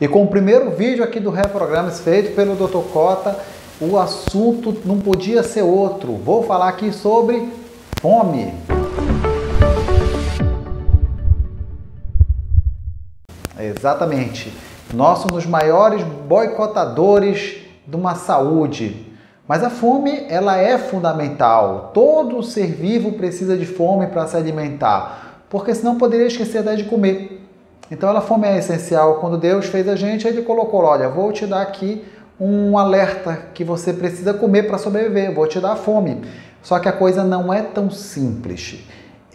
E com o primeiro vídeo aqui do Reprogramas feito pelo Dr. Cota, o assunto não podia ser outro. Vou falar aqui sobre fome. Exatamente. Nós somos os maiores boicotadores de uma saúde. Mas a fome, ela é fundamental. Todo ser vivo precisa de fome para se alimentar, porque senão poderia esquecer até de comer. Então a fome é essencial. Quando Deus fez a gente, Ele colocou, olha, vou te dar aqui um alerta que você precisa comer para sobreviver, vou te dar fome. Só que a coisa não é tão simples.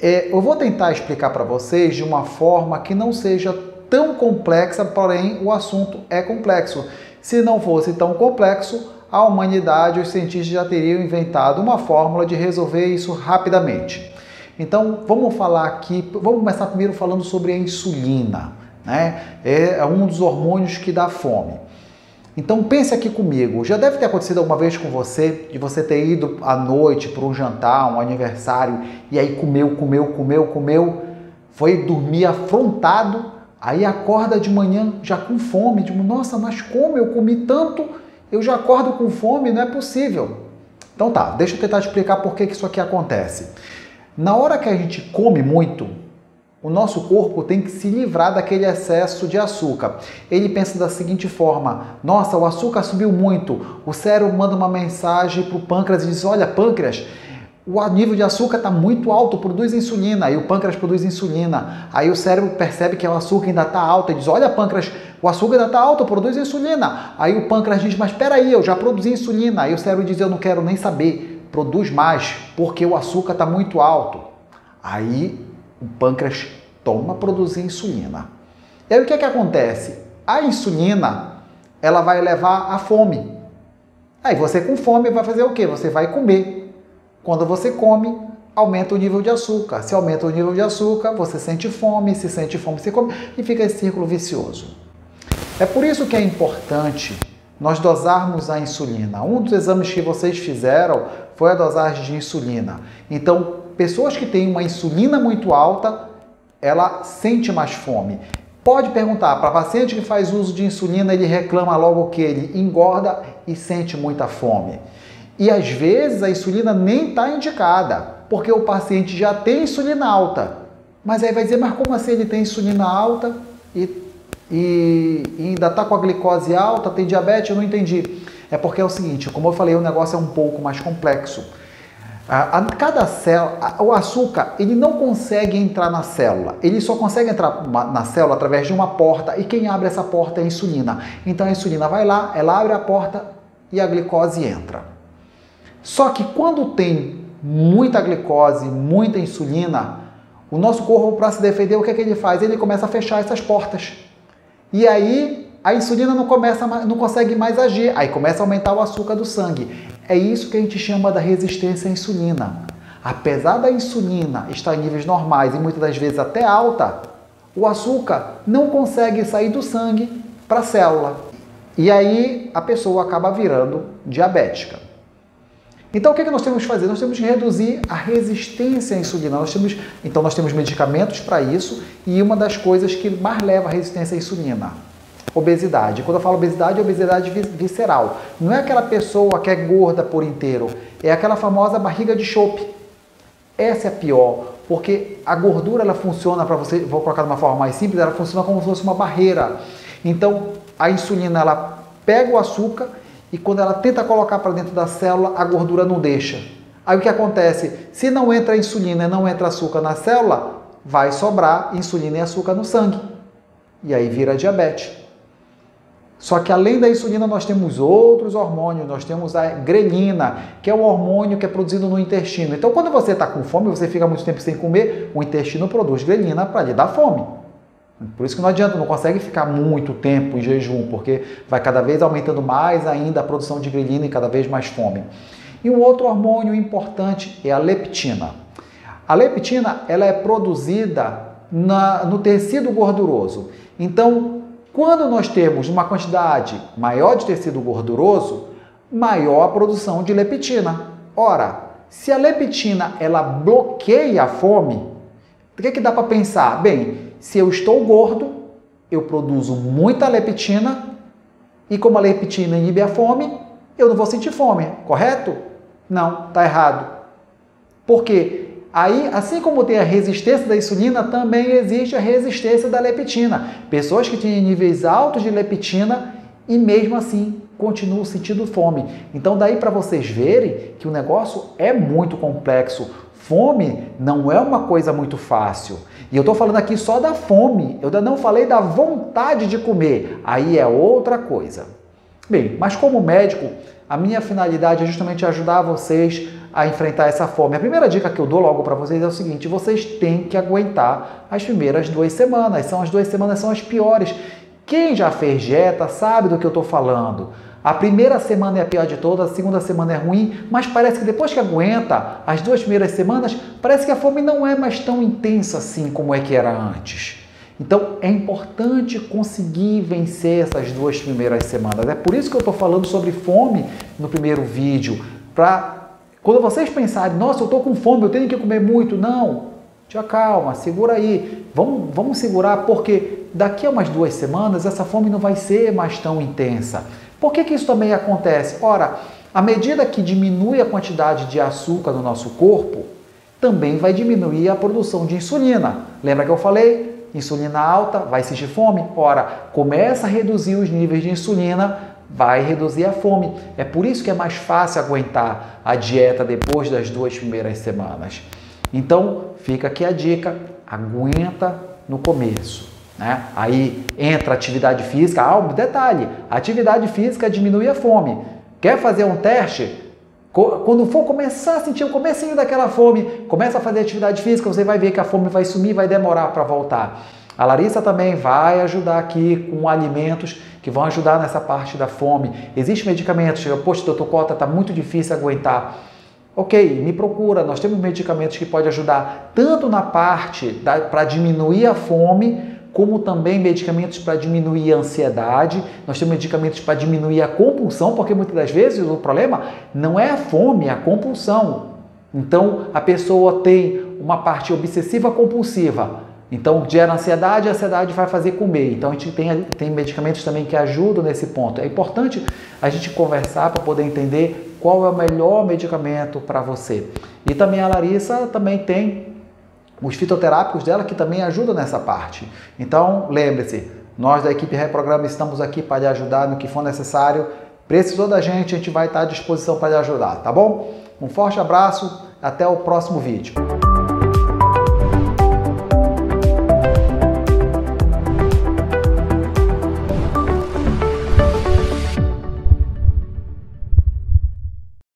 Eu vou tentar explicar para vocês de uma forma que não seja tão complexa, porém o assunto é complexo. Se não fosse tão complexo, a humanidade, os cientistas já teriam inventado uma fórmula de resolver isso rapidamente. Então, vamos falar aqui, vamos começar primeiro falando sobre a insulina, né? É um dos hormônios que dá fome. Então, pense aqui comigo, já deve ter acontecido alguma vez com você, de você ter ido à noite para um jantar, um aniversário, e aí comeu, foi dormir afrontado, aí acorda de manhã já com fome, tipo, nossa, mas como eu comi tanto, eu já acordo com fome, não é possível. Então tá, deixa eu tentar explicar por que isso aqui acontece. Na hora que a gente come muito, o nosso corpo tem que se livrar daquele excesso de açúcar. Ele pensa da seguinte forma, nossa, o açúcar subiu muito, o cérebro manda uma mensagem para o pâncreas e diz, olha, pâncreas, o nível de açúcar está muito alto, produz insulina, aí o pâncreas produz insulina, aí o cérebro percebe que o açúcar ainda está alto e diz, olha, pâncreas, o açúcar ainda está alto, produz insulina, aí o pâncreas diz, mas espera aí, eu já produzi insulina, aí o cérebro diz, eu não quero nem saber, produz mais, porque o açúcar está muito alto. Aí o pâncreas toma produzir insulina. E aí o que é que acontece? A insulina, ela vai levar à fome. Aí você com fome vai fazer o quê? Você vai comer. Quando você come, aumenta o nível de açúcar. Se aumenta o nível de açúcar, você sente fome, se sente fome, você come e fica esse círculo vicioso. É por isso que é importante nós dosarmos a insulina. Um dos exames que vocês fizeram foi a dosagem de insulina. Então, pessoas que têm uma insulina muito alta, ela sente mais fome. Pode perguntar, para paciente que faz uso de insulina, ele reclama logo que ele engorda e sente muita fome. E às vezes a insulina nem está indicada, porque o paciente já tem insulina alta. Mas aí vai dizer, mas como assim ele tem insulina alta e ainda está com a glicose alta, tem diabetes? Eu não entendi. É porque é o seguinte, como eu falei, o negócio é um pouco mais complexo. Cada célula, o açúcar, ele não consegue entrar na célula. Ele só consegue entrar na célula através de uma porta e quem abre essa porta é a insulina. Então a insulina vai lá, ela abre a porta e a glicose entra. Só que quando tem muita glicose, muita insulina, o nosso corpo, para se defender, o que é que ele faz? Ele começa a fechar essas portas. E aí a insulina não consegue mais agir, aí começa a aumentar o açúcar do sangue. É isso que a gente chama da resistência à insulina. Apesar da insulina estar em níveis normais e muitas das vezes até alta, o açúcar não consegue sair do sangue para a célula. E aí a pessoa acaba virando diabética. Então o que nós temos que fazer? Nós temos que reduzir a resistência à insulina. Então nós temos medicamentos para isso e uma das coisas que mais leva à resistência à insulina, obesidade. Quando eu falo obesidade, é obesidade visceral. Não é aquela pessoa que é gorda por inteiro, é aquela famosa barriga de chope. Essa é a pior, porque a gordura ela funciona, para você, vou colocar de uma forma mais simples, ela funciona como se fosse uma barreira. Então a insulina ela pega o açúcar e quando ela tenta colocar para dentro da célula, a gordura não deixa. Aí o que acontece? Se não entra insulina e não entra açúcar na célula, vai sobrar insulina e açúcar no sangue. E aí vira diabetes. Só que além da insulina nós temos outros hormônios, nós temos a grelina, que é um hormônio que é produzido no intestino. Então quando você está com fome, você fica muito tempo sem comer, o intestino produz grelina para lhe dar fome. Por isso que não adianta, não consegue ficar muito tempo em jejum, porque vai cada vez aumentando mais ainda a produção de grelina e cada vez mais fome. E um outro hormônio importante é a leptina. A leptina ela é produzida no tecido gorduroso. Então, quando nós temos uma quantidade maior de tecido gorduroso, maior a produção de leptina. Ora, se a leptina ela bloqueia a fome, o que dá para pensar? Bem, se eu estou gordo, eu produzo muita leptina e como a leptina inibe a fome, eu não vou sentir fome, correto? Não, está errado. Por quê? Aí, assim como tem a resistência da insulina, também existe a resistência da leptina. Pessoas que têm níveis altos de leptina e mesmo assim continuam sentindo fome. Então daí para vocês verem que o negócio é muito complexo. Fome não é uma coisa muito fácil. E eu estou falando aqui só da fome, eu ainda não falei da vontade de comer. Aí é outra coisa. Bem, mas como médico, a minha finalidade é justamente ajudar vocês a enfrentar essa fome. A primeira dica que eu dou logo para vocês é o seguinte: vocês têm que aguentar as primeiras 2 semanas. As 2 semanas são as piores. Quem já fez dieta sabe do que eu estou falando. A primeira semana é a pior de todas, a segunda semana é ruim, mas parece que depois que aguenta as 2 primeiras semanas, parece que a fome não é mais tão intensa assim como é que era antes. Então é importante conseguir vencer essas 2 primeiras semanas. É por isso que eu estou falando sobre fome no primeiro vídeo, para quando vocês pensarem, nossa, eu estou com fome, eu tenho que comer muito. Não, te acalma, segura aí. Vamos segurar, porque daqui a umas 2 semanas essa fome não vai ser mais tão intensa. Por que isso também acontece? Ora, à medida que diminui a quantidade de açúcar no nosso corpo, também vai diminuir a produção de insulina. Lembra que eu falei? Insulina alta, vai sentir fome? Ora, começa a reduzir os níveis de insulina, vai reduzir a fome. É por isso que é mais fácil aguentar a dieta depois das 2 primeiras semanas. Então, fica aqui a dica, aguenta no começo, né? Aí entra atividade física. Detalhe, atividade física diminui a fome. Quer fazer um teste? Quando for começar a sentir o comecinho daquela fome, começa a fazer atividade física, você vai ver que a fome vai sumir, vai demorar para voltar. A Larissa também vai ajudar aqui com alimentos que vão ajudar nessa parte da fome. Existem medicamentos, poxa, doutor Cota, está muito difícil aguentar. Ok, me procura, nós temos medicamentos que podem ajudar tanto na parte para diminuir a fome, como também medicamentos para diminuir a ansiedade. Nós temos medicamentos para diminuir a compulsão, porque muitas das vezes o problema não é a fome, é a compulsão. Então, a pessoa tem uma parte obsessiva compulsiva. Então, gera ansiedade, a ansiedade vai fazer comer. Então, a gente tem medicamentos também que ajudam nesse ponto. É importante a gente conversar para poder entender qual é o melhor medicamento para você. E também a Larissa também tem os fitoterápicos dela que também ajudam nessa parte. Então, lembre-se, nós da equipe Reprograma estamos aqui para lhe ajudar no que for necessário. Precisou da gente, a gente vai estar à disposição para lhe ajudar, tá bom? Um forte abraço, até o próximo vídeo.